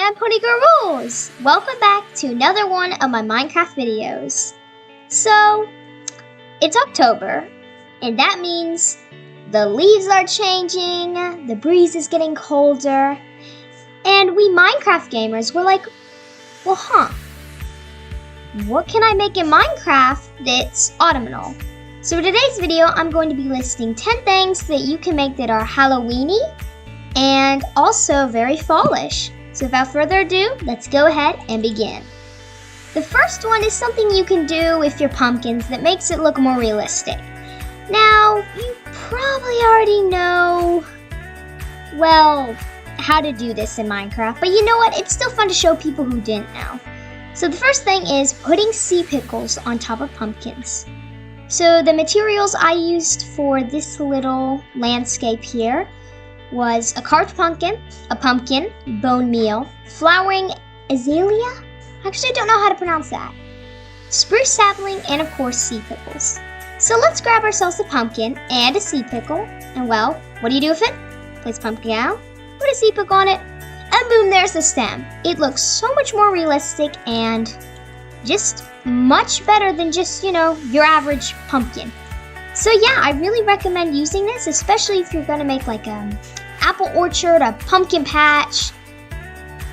I'm ponygirlrulz. Welcome back to another one of my Minecraft videos. So, it's October, and that means the leaves are changing, the breeze is getting colder, and we Minecraft gamers were like, well, what can I make in Minecraft that's autumnal? So in today's video, I'm going to be listing 10 things that you can make that are Halloweeny and also very fallish. So without further ado, let's go ahead and begin. The first one is something you can do with your pumpkins that makes it look more realistic. Now, you probably already know, well, how to do this in Minecraft, but you know what? It's still fun to show people who didn't know. So the first thing is putting sea pickles on top of pumpkins. So the materials I used for this little landscape here was a carved pumpkin, bone meal, flowering azalea, actually I don't know how to pronounce that, spruce sapling, and of course sea pickles. So let's grab ourselves a pumpkin and a sea pickle, and well, what do you do with it? Place pumpkin out, put a sea pickle on it, and boom, there's the stem. It looks so much more realistic and just much better than just, your average pumpkin. So yeah, I really recommend using this, especially if you're gonna make like an apple orchard, a pumpkin patch.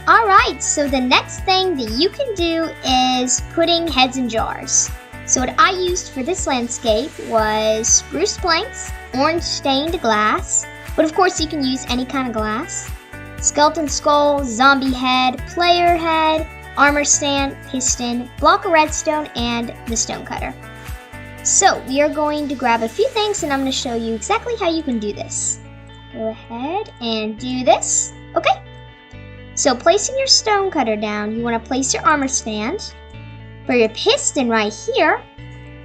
Alright, so the next thing that you can do is putting heads in jars. So what I used for this landscape was spruce planks, orange stained glass, but of course you can use any kind of glass, skeleton skull, zombie head, player head, armor stand, piston, block of redstone, and the stone cutter. So we are going to grab a few things and I'm going to show you exactly how you can do this. Go ahead and do this. Okay. So placing your stone cutter down, you want to place your armor stand. For your piston right here,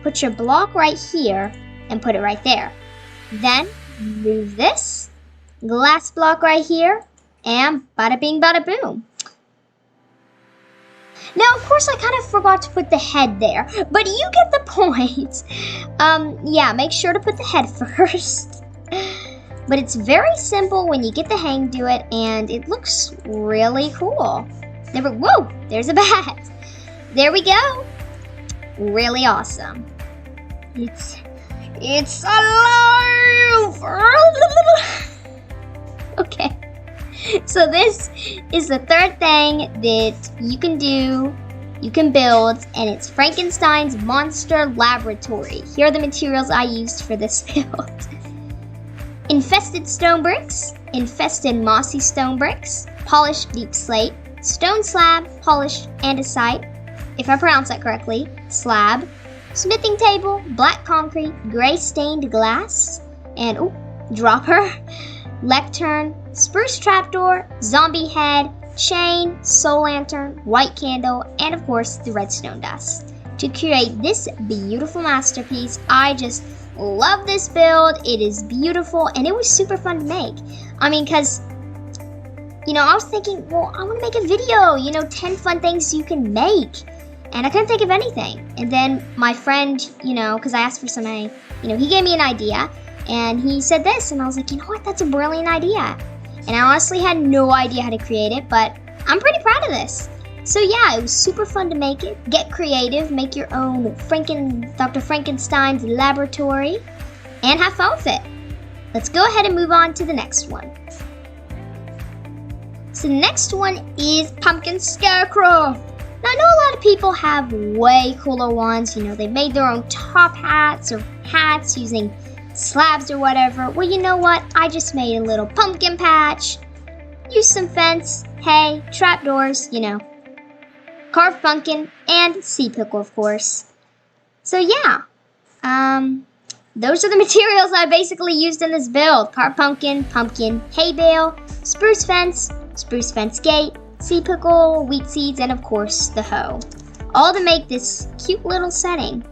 put your block right here and put it right there. Then move this glass block right here and bada bing bada boom. Now, of course, I kind of forgot to put the head there, but you get the point. Yeah, make sure to put the head first. But it's very simple when you get the hang to it, and it looks really cool. Whoa, there's a bat. There we go. Really awesome. It's alive. Okay. So this is the third thing that you can do, you can build, and it's Frankensteins Laboratory. Here are the materials I used for this build. Infested stone bricks, infested mossy stone bricks, polished deep slate, stone slab, polished andesite, if I pronounce that correctly, slab, smithing table, black concrete, gray stained glass, and dropper, lectern, spruce trapdoor, zombie head, chain, soul lantern, white candle, and of course the redstone dust. To create this beautiful masterpiece, I just love this build. It is beautiful and it was super fun to make. I mean, because, I was thinking, well, I want to make a video, 10 fun things you can make. And I couldn't think of anything. And then my friend, because I asked for some, he gave me an idea. And he said this, and I was like, you know what, that's a brilliant idea. And I honestly had no idea how to create it, but I'm pretty proud of this. So yeah, it was super fun to make it. Get creative, make your own Dr. Frankenstein's Laboratory, and have fun with it. Let's go ahead and move on to the next one. So the next one is Pumpkin Scarecrow. Now I know a lot of people have way cooler ones, they made their own top hats or hats using slabs or whatever. Well, you know what? I just made a little pumpkin patch, used some fence, hay, trapdoors, carved pumpkin, and sea pickle, of course. So yeah, those are the materials I basically used in this build. Carved pumpkin, hay bale, spruce fence gate, sea pickle, wheat seeds, and of course the hoe. All to make this cute little setting.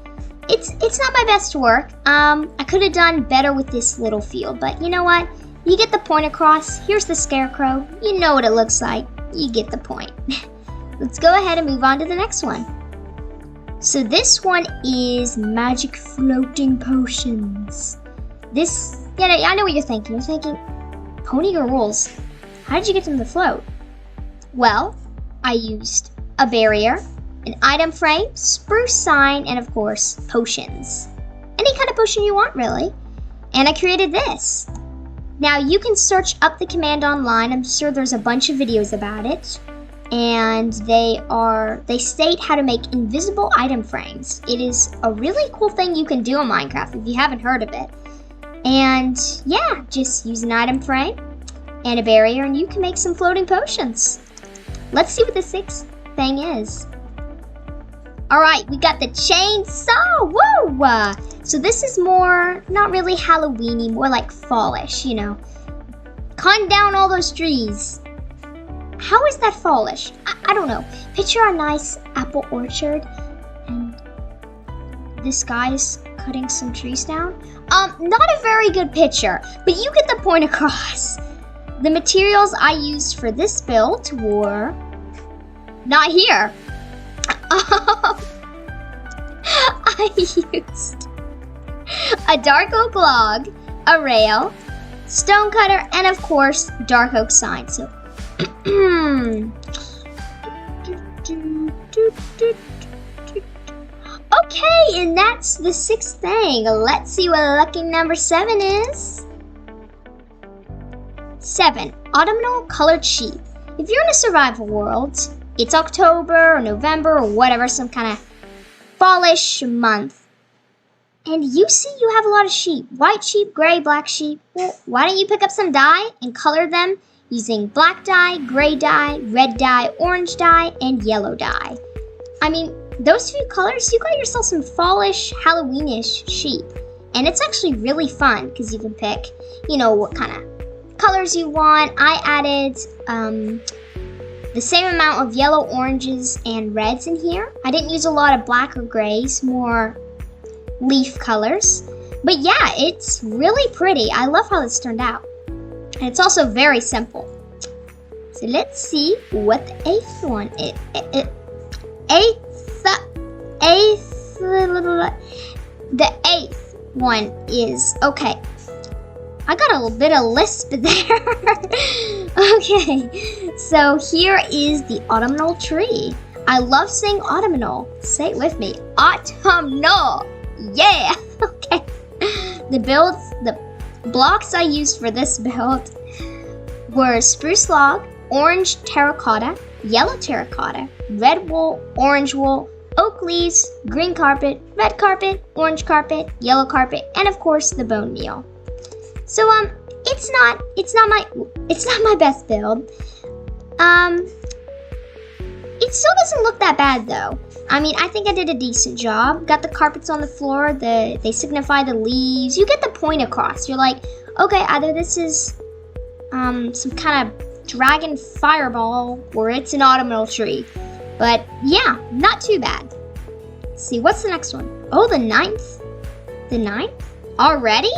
It's not my best work. I could have done better with this little field, but you know what? You get the point across. Here's the Scarecrow. You know what it looks like. You get the point. Let's go ahead and move on to the next one. So this one is magic floating potions. I know what you're thinking. You're thinking, ponygirlrulz, how did you get them to float? Well, I used a barrier, an item frame, spruce sign, and of course, potions. Any kind of potion you want, really. And I created this. Now you can search up the command online. I'm sure there's a bunch of videos about it. And they state how to make invisible item frames. It is a really cool thing you can do in Minecraft if you haven't heard of it. And yeah, just use an item frame and a barrier and you can make some floating potions. Let's see what the sixth thing is. Alright, we got the chainsaw! Woo! So this is more, not really Halloween-y, more like fallish, you know. Cutting down all those trees. How is that fallish? I don't know. Picture a nice apple orchard and this guy's cutting some trees down. Not a very good picture, but you get the point across. The materials I used for this build were not here. I used a dark oak log, a rail, stone cutter, and of course, dark oak sign. So, okay, and that's the sixth thing. Let's see what lucky number 7 is. 7, autumnal colored sheep. If you're in a survival world, it's October or November or whatever, some kind of fallish month. And you see you have a lot of sheep. White sheep, gray, black sheep. Well, why don't you pick up some dye and color them using black dye, gray dye, red dye, orange dye, and yellow dye. I mean, those few colors, you got yourself some fallish, Halloweenish sheep. And it's actually really fun because you can pick, you know, what kind of colors you want. I added the same amount of yellow, oranges, and reds in here. I didn't use a lot of black or grays, more leaf colors. But yeah, it's really pretty. I love how this turned out. And it's also very simple. So let's see what the 8th one is. The 8th one is, okay. I got a little bit of lisp there. Okay, so here is the autumnal tree. I love saying autumnal. Say it with me. Autumnal. Yeah. Okay. The blocks I used for this build were spruce log, orange terracotta, yellow terracotta, red wool, orange wool, oak leaves, green carpet, red carpet, orange carpet, yellow carpet, and of course the bone meal. So it's not my best build. It still doesn't look that bad though. I mean, I think I did a decent job. Got the carpets on the floor, they signify the leaves. You get the point across. You're like, okay, either this is some kind of dragon fireball or it's an autumnal tree. But yeah, not too bad. Let's see, what's the next one? Oh, the 9th? The 9th? Already?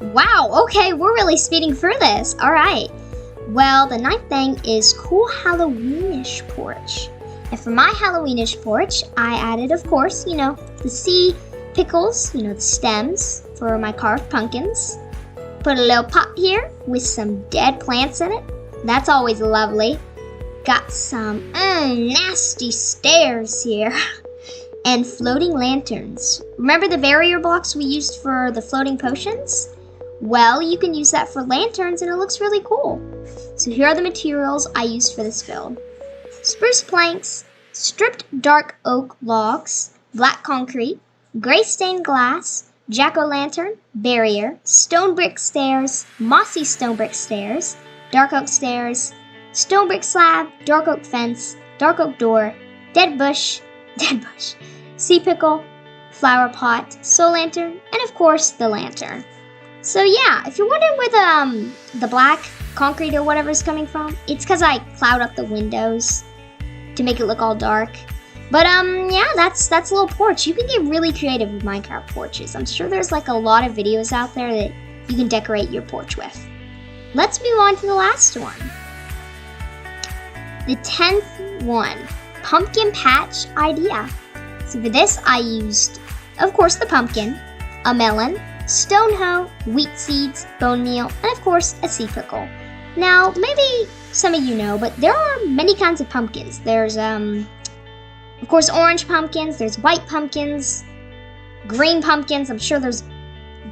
Wow, okay, we're really speeding through this. All right. Well, the 9th thing is cool Halloweenish porch. And for my Halloweenish porch, I added, of course, you know, the sea pickles, you know, the stems for my carved pumpkins. Put a little pot here with some dead plants in it. That's always lovely. Got some nasty stairs here. And floating lanterns. Remember the barrier blocks we used for the floating potions? Well, you can use that for lanterns and it looks really cool. So here are the materials I used for this build. Spruce planks, stripped dark oak logs, black concrete, gray stained glass, jack-o'-lantern, barrier, stone brick stairs, mossy stone brick stairs, dark oak stairs, stone brick slab, dark oak fence, dark oak door, dead bush, sea pickle, flower pot, soul lantern, and of course the lantern. So yeah, if you're wondering where the black concrete or whatever is coming from, it's because I cloud up the windows to make it look all dark. But yeah, that's a little porch. You can get really creative with Minecraft porches. I'm sure there's like a lot of videos out there that you can decorate your porch with. Let's move on to the last one. The 10th one, pumpkin patch idea. So for this, I used, of course, the pumpkin, a melon, stone hoe, wheat seeds, bone meal, and of course, a sea pickle. Now, maybe some of you know, but there are many kinds of pumpkins. There's, of course, orange pumpkins, there's white pumpkins, green pumpkins, I'm sure there's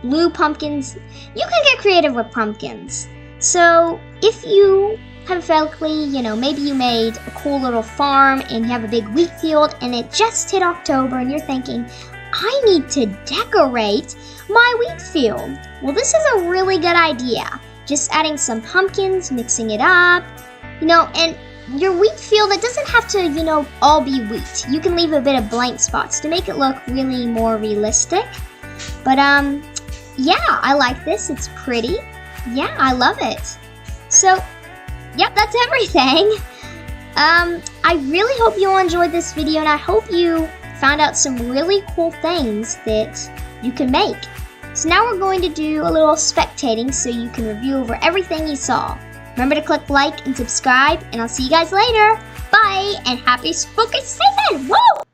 blue pumpkins. You can get creative with pumpkins. So, if you, hypothetically, maybe you made a cool little farm and you have a big wheat field and it just hit October and you're thinking, I need to decorate my wheat field. Well, this is a really good idea. Just adding some pumpkins, mixing it up, and your wheat field, it doesn't have to, all be wheat. You can leave a bit of blank spots to make it look really more realistic. But, yeah, I like this. It's pretty. Yeah, I love it. So, yep, that's everything. I really hope you all enjoyed this video, and I hope you found out some really cool things that you can make. So now we're going to do a little spectating so you can review over everything you saw. Remember to click like and subscribe, and I'll see you guys later. Bye, and happy spooky season! Woo!